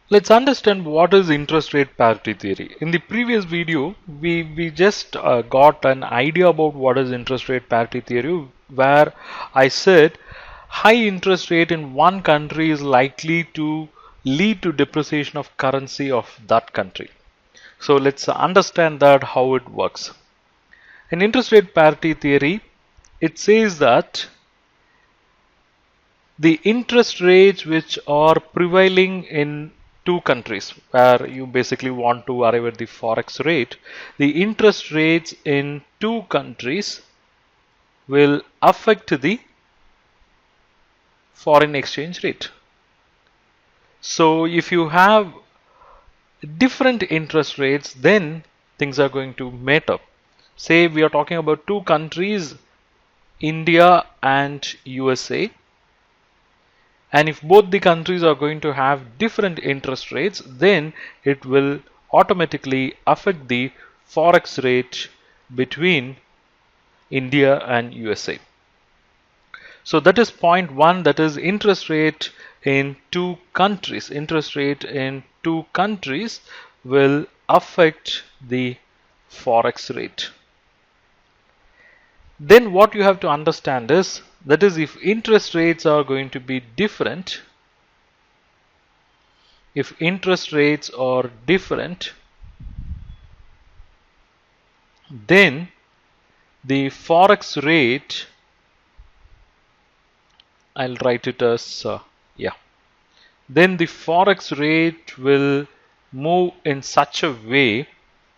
Let's understand what is interest rate parity theory. In the previous video, we just got an idea about what is interest rate parity theory, where I said high interest rate in one country is likely to lead to depreciation of currency of that country. So let's understand that how it works. In interest rate parity theory, it says that the interest rates which are prevailing in two countries where you basically want to arrive at the forex rate, the interest rates in two countries will affect the foreign exchange rate. So if you have different interest rates, then things are going to mate up. Say we are talking about two countries, India and USA. And if both the countries are going to have different interest rates, then it will automatically affect the forex rate between India and USA. So that is point one, that is interest rate in two countries. Interest rate in two countries will affect the forex rate. Then what you have to understand is, that is, if interest rates are going to be different, then the forex rate, I'll write it as then the forex rate will move in such a way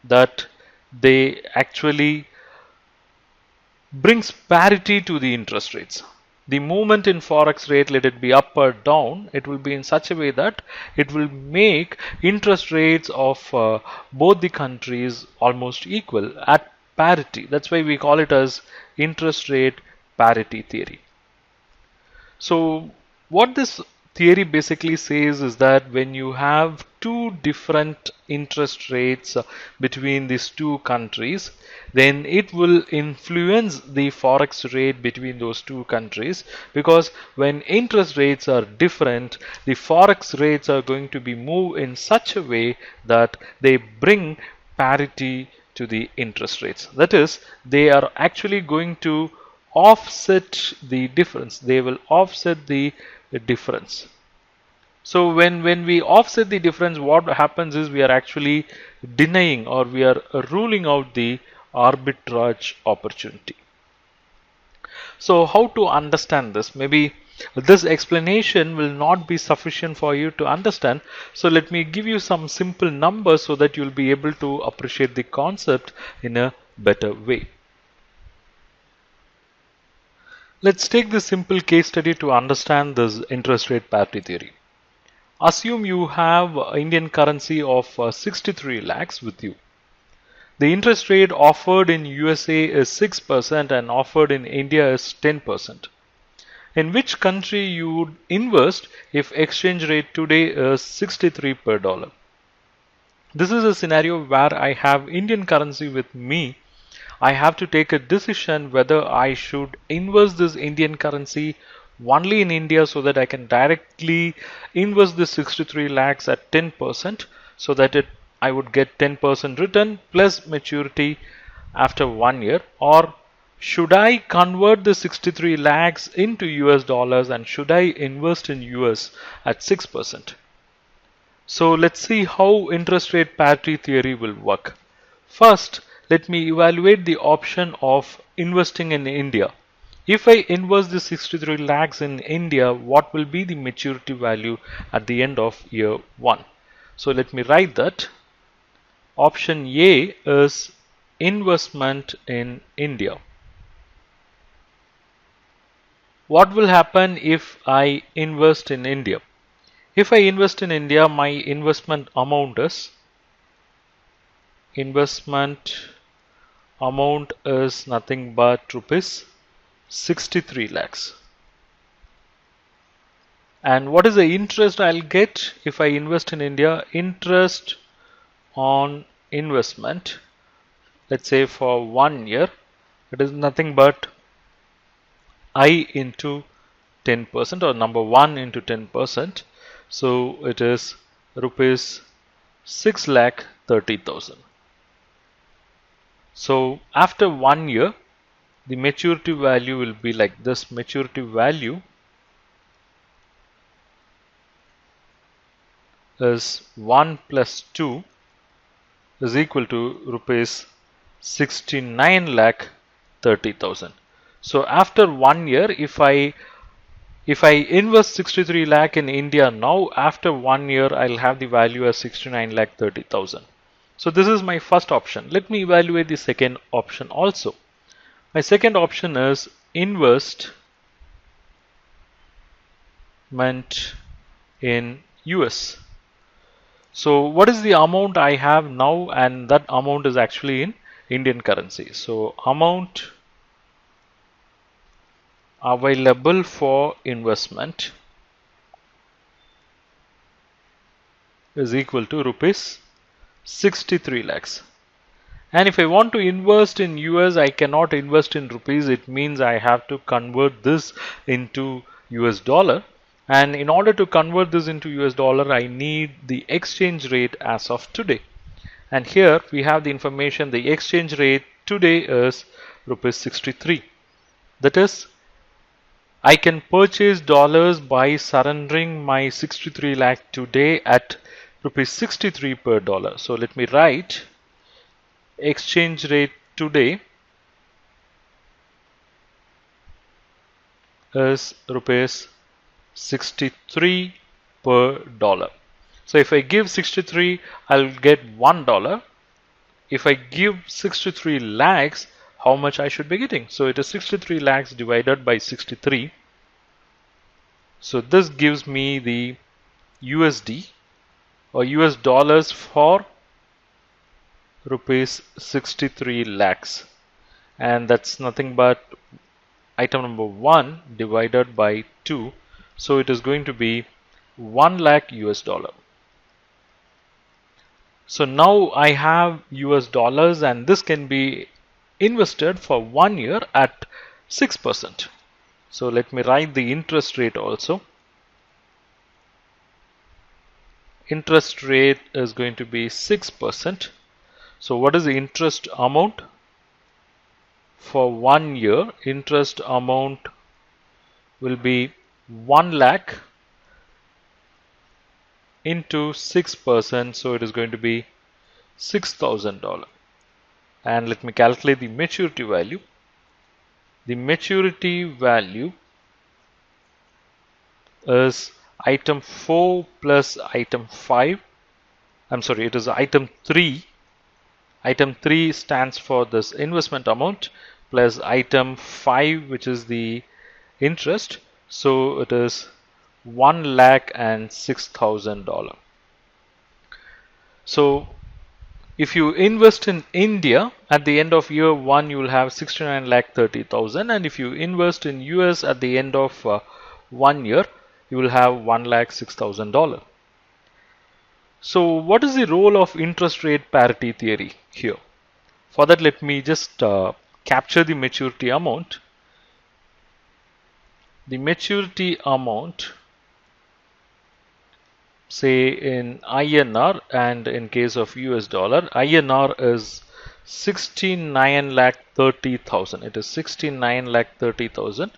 that they actually brings parity to the interest rates. The movement in forex rate, let it be up or down, it will be in such a way that it will make interest rates of both the countries almost equal at parity. That's why we call it as interest rate parity theory. So what this theory basically says is that when you have two different interest rates between these two countries, then it will influence the forex rate between those two countries, because when interest rates are different, the forex rates are going to be moved in such a way that they bring parity to the interest rates. That is, they are actually going to offset the difference. They will offset the difference. So when we offset the difference, what happens is we are actually denying, or we are ruling out the arbitrage opportunity. So how to understand this? Maybe this explanation will not be sufficient for you to understand. So let me give you some simple numbers so that you'll be able to appreciate the concept in a better way. Let's take this simple case study to understand this interest rate parity theory. Assume you have Indian currency of 63 lakhs with you. The interest rate offered in USA is 6% and offered in India is 10%. In which country you would invest if exchange rate today is 63 per dollar? This is a scenario where I have Indian currency with me. I have to take a decision whether I should invest this Indian currency only in India so that I can directly invest this 63 lakhs at 10%, so that I would get 10% return plus maturity after 1 year, or should I convert the 63 lakhs into US dollars and should I invest in US at 6%? So let's see how interest rate parity theory will work. First, let me evaluate the option of investing in India. If I invest the 63 lakhs in India, what will be the maturity value at the end of year 1? So let me write that. Option A is investment in India. What will happen if I invest in India? If I invest in India, my investment amount is nothing but rupees 63 lakhs. And what is the interest I'll get if I invest in India? Interest on investment, let's say for 1 year, it is nothing but I into 10%, or number 1 into 10%. So it is rupees 6,30,000. So after 1 year, the maturity value will be like this. Maturity value is 1 plus 2 is equal to rupees 69,30,000. So after 1 year, if I invest 63 lakh in India now, after 1 year I'll have the value as 69,30,000. So this is my first option. Let me evaluate the second option also. My second option is investment in US. So what is the amount I have now, and that amount is actually in Indian currency. So amount available for investment is equal to rupees 63 lakhs. And if I want to invest in US, I cannot invest in rupees. It means I have to convert this into US dollar. And in order to convert this into US dollar, I need the exchange rate as of today. And here we have the information. The exchange rate today is rupees 63. That is, I can purchase dollars by surrendering my 63 lakh today at rupees 63 per dollar. So let me write exchange rate today is rupees 63 per dollar. So if I give 63, I'll get $1. If I give 63 lakhs, how much I should be getting? So it is 63 lakhs divided by 63. So this gives me the USD or US dollars for rupees 63 lakhs, and that's nothing but item number 1 divided by 2. So it is going to be 1 lakh US dollar. So now I have US dollars, and this can be invested for 1 year at 6%. So let me write the interest rate also. Interest rate is going to be 6%. So what is the interest amount? For 1 year, interest amount will be 1 lakh into 6%. So it is going to be $6,000. And let me calculate the maturity value. The maturity value is item 4 plus item 5. I'm sorry, it is item 3. Item 3 stands for this investment amount plus item 5, which is the interest. So it is $1,06,000. So if you invest in India, at the end of year 1, you will have 69,30,000, and if you invest in US at the end of 1 year, you will have $1,06,000. So what is the role of interest rate parity theory here? For that, let me just capture the maturity amount. The maturity amount, say in INR and in case of US dollar, INR is 69,30,000. It is 69,30,000.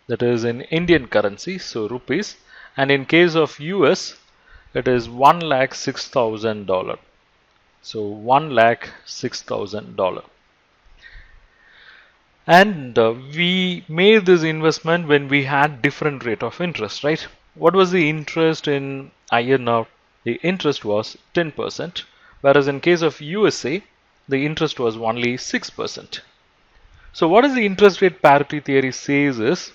That is in Indian currency, so rupees. And in case of US, it is $1,06,000. So $1,06,000. And we made this investment when we had different rate of interest, right? What was the interest in INR? The interest was 10%, whereas in case of USA, the interest was only 6%. So what is the interest rate parity theory says is,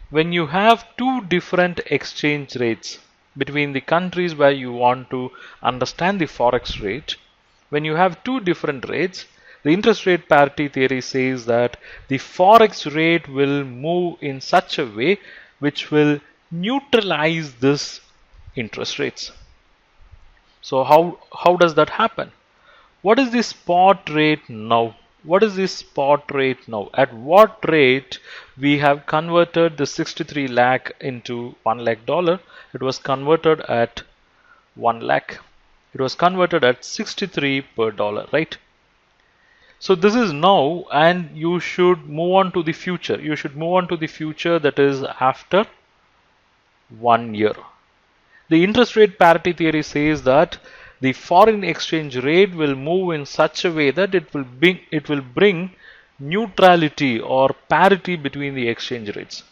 when you have two different exchange rates between the countries where you want to understand the forex rate, when you have two different rates, the interest rate parity theory says that the forex rate will move in such a way which will neutralize this interest rates. So how does that happen? What is the spot rate now? what is the spot rate now? At what rate we have converted the 63 lakh into 1 lakh dollar? It was converted at 1 lakh. It was converted at 63 per dollar, right? So this is now, and you should move on to the future. You should move on to the future, that is after 1 year. The interest rate parity theory says that the foreign exchange rate will move in such a way that it will bring neutrality or parity between the exchange rates.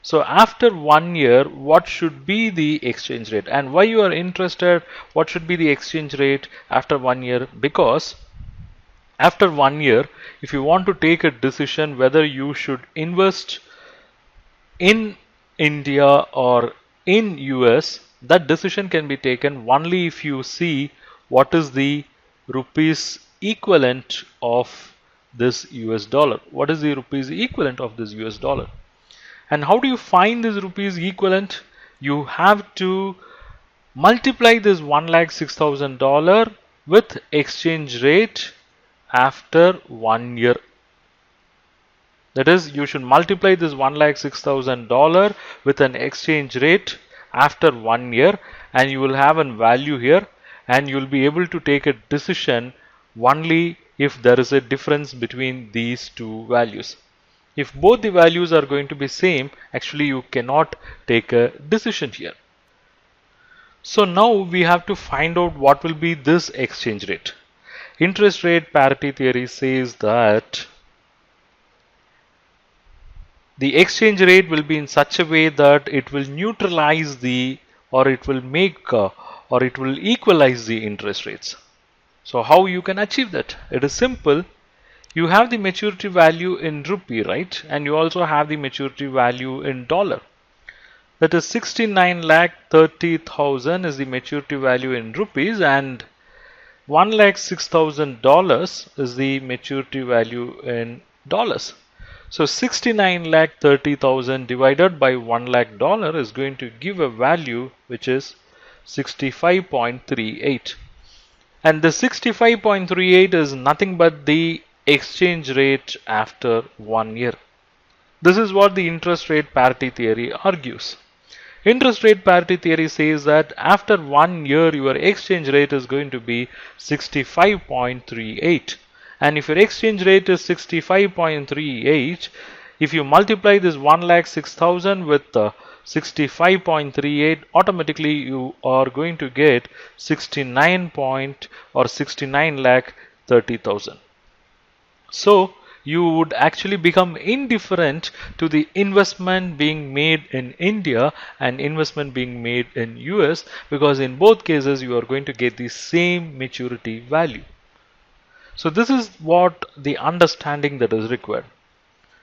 So after 1 year, what should be the exchange rate, and why you are interested? What should be the exchange rate after 1 year? Because after 1 year, if you want to take a decision whether you should invest in India or in US, that decision can be taken only if you see what is the rupees equivalent of this US dollar. What is the rupees equivalent of this US dollar? And how do you find this rupees equivalent? You have to multiply this $1,06,000 with exchange rate after 1 year. That is, you should multiply this $1,06,000 with an exchange rate after 1 year, and you will have a value here, and you will be able to take a decision only if there is a difference between these two values. If both the values are going to be same, actually you cannot take a decision here. So now we have to find out what will be this exchange rate. Interest rate parity theory says that the exchange rate will be in such a way that it will neutralize the, or it will make, or it will equalize the interest rates. So how you can achieve that? It is simple. You have the maturity value in rupee, right? And you also have the maturity value in dollar. That is 69,30,000 is the maturity value in rupees, and $1,06,000 is the maturity value in dollars. So 69,30,000 divided by $1 lakh is going to give a value which is 65.38. And the 65.38 is nothing but the exchange rate after 1 year. This is what the interest rate parity theory argues. Interest rate parity theory says that after 1 year your exchange rate is going to be 65.38. And if your exchange rate is 65.38, if you multiply this 1,06,000 with 65.38, automatically you are going to get 69,30,000. So you would actually become indifferent to the investment being made in India and investment being made in US, because in both cases you are going to get the same maturity value. So this is what the understanding that is required.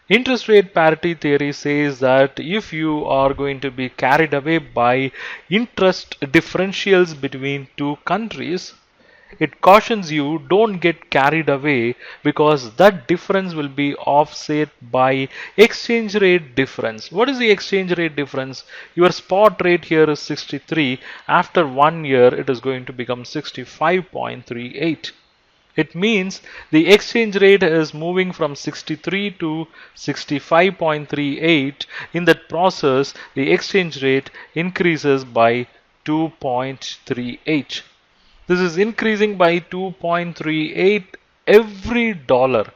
Interest rate parity theory says that if you are going to be carried away by interest differentials between two countries, it cautions you don't get carried away, because that difference will be offset by exchange rate difference. What is the exchange rate difference? Your spot rate here is 63. After 1 year it is going to become 65.38. It means the exchange rate is moving from 63 to 65.38. In that process, the exchange rate increases by 2.38. This is increasing by 2.38 every dollar.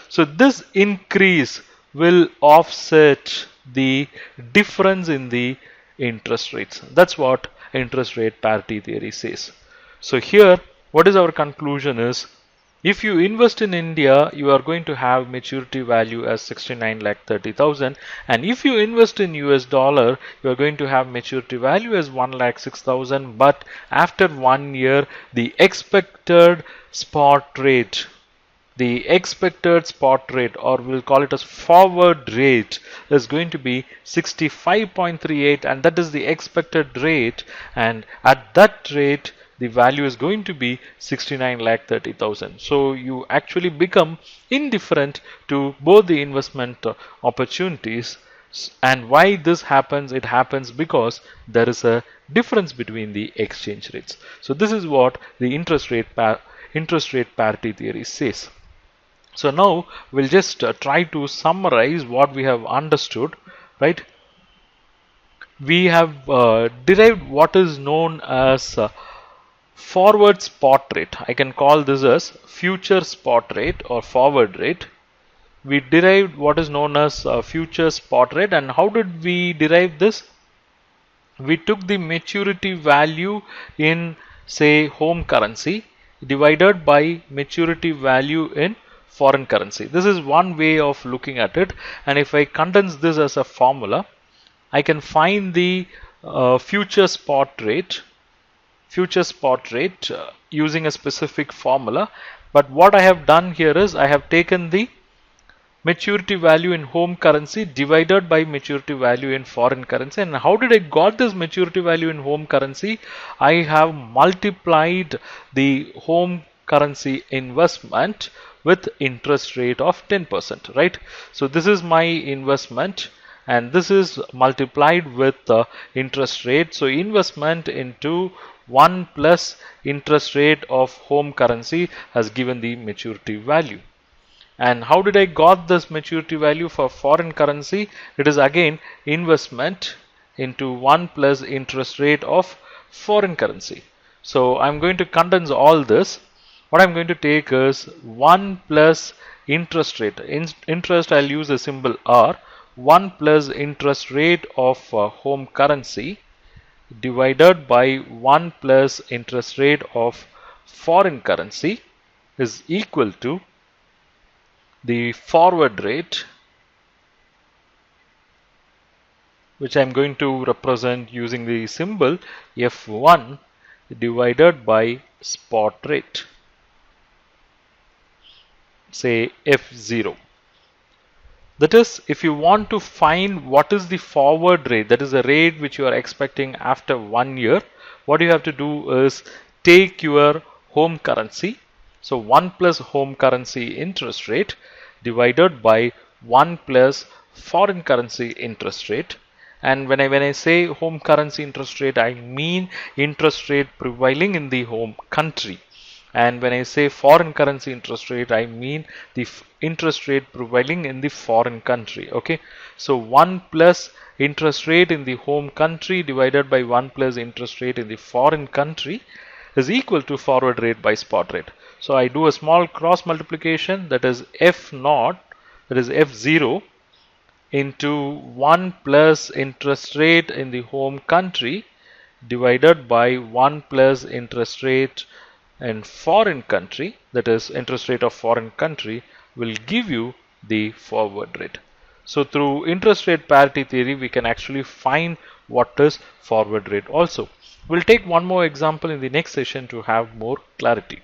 So this increase will offset the difference in the interest rates. That's what interest rate parity theory says. So here, what is our conclusion is, if you invest in India, you are going to have maturity value as 69,30,000, and if you invest in US dollar, you are going to have maturity value as 1,06,000. But after 1 year, the expected spot rate, or we'll call it as forward rate, is going to be 65.38, and that is the expected rate. And at that rate, the value is going to be 69,30,000. So you actually become indifferent to both the investment opportunities. And why this happens? It happens because there is a difference between the exchange rates. So this is what the interest rate parity theory says. So now we'll just try to summarize what we have understood, right? We have derived what is known as forward spot rate. I can call this as future spot rate or forward rate. We derived what is known as future spot rate. And how did we derive this? We took the maturity value in, say, home currency divided by maturity value in foreign currency. This is one way of looking at it. And if I condense this as a formula, I can find the future spot rate using a specific formula. But what I have done here is I have taken the maturity value in home currency divided by maturity value in foreign currency. And how did I got this maturity value in home currency? I have multiplied the home currency investment with interest rate of 10%, right? So this is my investment and this is multiplied with the interest rate. So investment into 1 plus interest rate of home currency has given the maturity value. And how did I got this maturity value for foreign currency? It is again investment into 1 plus interest rate of foreign currency. So I'm going to condense all this. What I'm going to take is 1 plus interest rate. Interest, I'll use the symbol R. 1 plus interest rate of home currency divided by 1 plus interest rate of foreign currency is equal to the forward rate, which I'm going to represent using the symbol F1 divided by spot rate, say F0. That is, if you want to find what is the forward rate, that is the rate which you are expecting after 1 year, what you have to do is take your home currency, so 1 plus home currency interest rate divided by 1 plus foreign currency interest rate. And when I say home currency interest rate, I mean interest rate prevailing in the home country. And when I say foreign currency interest rate, I mean the interest rate prevailing in the foreign country. Okay, so 1 plus interest rate in the home country divided by 1 plus interest rate in the foreign country is equal to forward rate by spot rate. So I do a small cross multiplication, that is F0, that is F0 into 1 plus interest rate in the home country divided by 1 plus interest rate in foreign country, that is interest rate of foreign country, will give you the forward rate. So through interest rate parity theory, we can actually find what is forward rate also. We'll take one more example in the next session to have more clarity.